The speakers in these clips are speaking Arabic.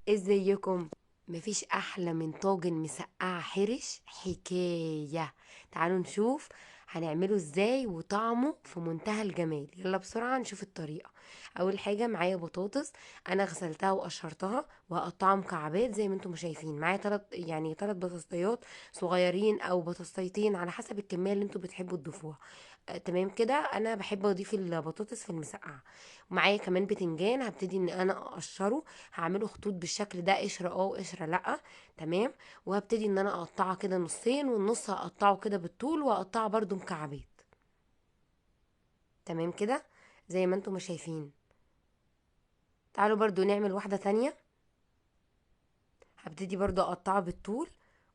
ازيكم؟ مفيش احلى من طاجن مسقعه حرش حكايه. تعالوا نشوف هنعمله ازاي وطعمه في منتهى الجمال. يلا بسرعه نشوف الطريقه. اول حاجه معايا بطاطس، انا غسلتها وقشرتها وهقطعها مكعبات زي ما انتم شايفين. معايا تلات بطاطسيات صغيرين او بطاطسيتين على حسب الكميه اللي انتم بتحبوا تضيفوها. تمام كده، انا بحب اضيف البطاطس في المسقعه. ومعايا كمان بتنجان، هبتدي ان انا اقشره، هعمله خطوط بالشكل ده، قشرة وقشرة لأ. تمام. وهبتدي ان انا اقطعها كده نصين، والنص هقطعه كده بالطول، وهقطعه برضو مكعبات. تمام كده زي ما انتم ما شايفين. تعالوا برضو نعمل واحدة تانية. هبتدي برضو اقطعه بالطول،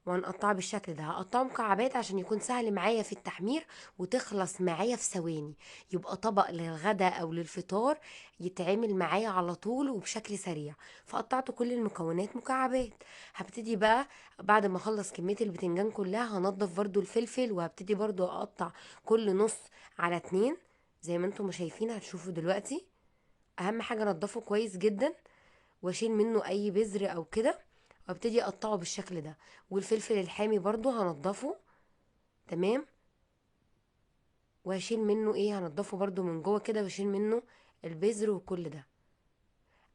وهنقطعه بالشكل ده، هقطعه مكعبات عشان يكون سهل معايا في التحمير، وتخلص معايا في ثواني. يبقى طبق للغدا او للفطار، يتعمل معايا على طول وبشكل سريع. فقطعت كل المكونات مكعبات. هبتدي بقى بعد ما اخلص كمية البتنجان كلها، هنضف برضو الفلفل، وهبتدي برضو اقطع كل نص على اتنين زي ما انتم شايفين هتشوفوا دلوقتي. اهم حاجة انضفه كويس جدا، واشيل منه اي بذر او كده، وابتدي اقطعه بالشكل ده. والفلفل الحامي برضو هنضفه. تمام. وهشيل منه هنضفه برضو من جوه كده، واشيل منه البذر وكل ده.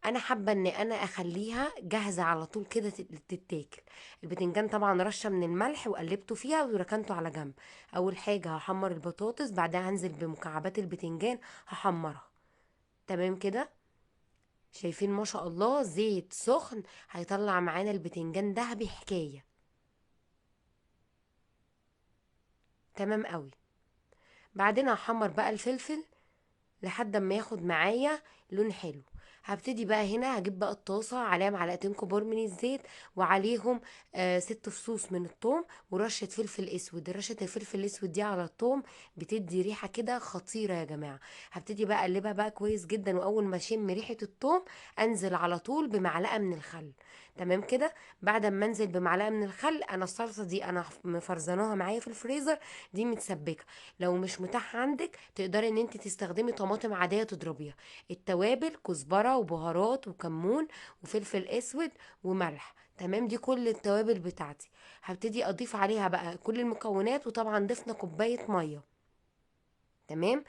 انا حابه ان انا اخليها جاهزه على طول كده تتاكل. البتنجان طبعا رشه من الملح وقلبته فيها وركنته على جنب. اول حاجه هحمر البطاطس، بعدها هنزل بمكعبات البتنجان هحمرها. تمام كده. شايفين ما شاء الله زيت سخن هيطلع معانا البتنجان دهبي حكايه. تمام قوي. بعدين هحمر بقى الفلفل لحد ما ياخد معايا لون حلو. هبتدي بقى هنا هجيب بقى الطاسة عليها معلقتين كبار من الزيت، وعليهم 6 فصوص من الثوم، ورشة فلفل اسود. رشة الفلفل الاسود دي على الثوم بتدي ريحة كده خطيرة يا جماعة. هبتدي بقى اقلبها بقى كويس جدا، واول ما اشم ريحة الثوم انزل على طول بمعلقة من الخل. تمام كده. بعد ما انزل بمعلقة من الخل، انا الصلصة دي انا مفرزناها معايا في الفريزر، دي متسبكة. لو مش متاح عندك تقدري ان انت تستخدمي طماطم عاديه تضربيها. التوابل كزبره وبهارات وكمون وفلفل اسود وملح. تمام، دي كل التوابل بتاعتي. هبتدي اضيف عليها بقى كل المكونات، وطبعا ضفنا كوبايه ميه. تمام.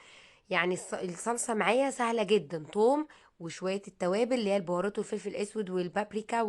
يعني الصلصه معايا سهله جدا. توم وشويه التوابل اللي هي البهارات والفلفل الاسود والبابريكا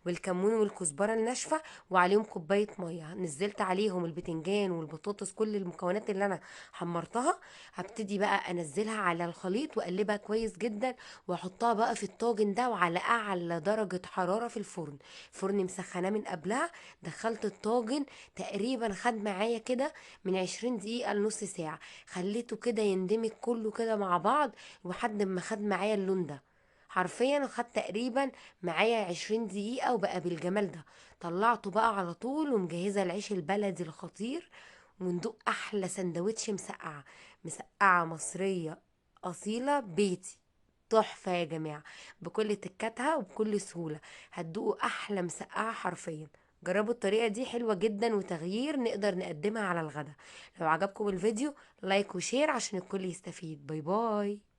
والكمون والكزبره الناشفه، وعليهم كوبايه ميه. نزلت عليهم البتنجان والبطاطس، كل المكونات اللي انا حمرتها. هبتدي بقى انزلها على الخليط واقلبها كويس جدا، واحطها بقى في الطاجن ده، وعلى اعلى درجه حراره في الفرن. فرن مسخناه من قبلها. دخلت الطاجن تقريبا خد معايا كده من 20 دقيقه لنص ساعه. خليته كده يندمج كله كده مع بعض، لحد ما خد معايا اللون ده. حرفيا خد تقريبا معايا 20 دقيقة، وبقى بالجمال ده. طلعته بقى على طول، ومجهزة العيش البلدي الخطير، وندوق أحلى سندوتش مسقعة. مسقعة مصرية أصيلة بيتي. تحفة يا جماعة. بكل تكاتها وبكل سهولة هتدوقوا أحلى مسقعة حرفيا. جربوا الطريقة دي، حلوة جدا وتغيير نقدر نقدمها على الغدا. لو عجبكم الفيديو لايك وشير عشان الكل يستفيد. باي باي.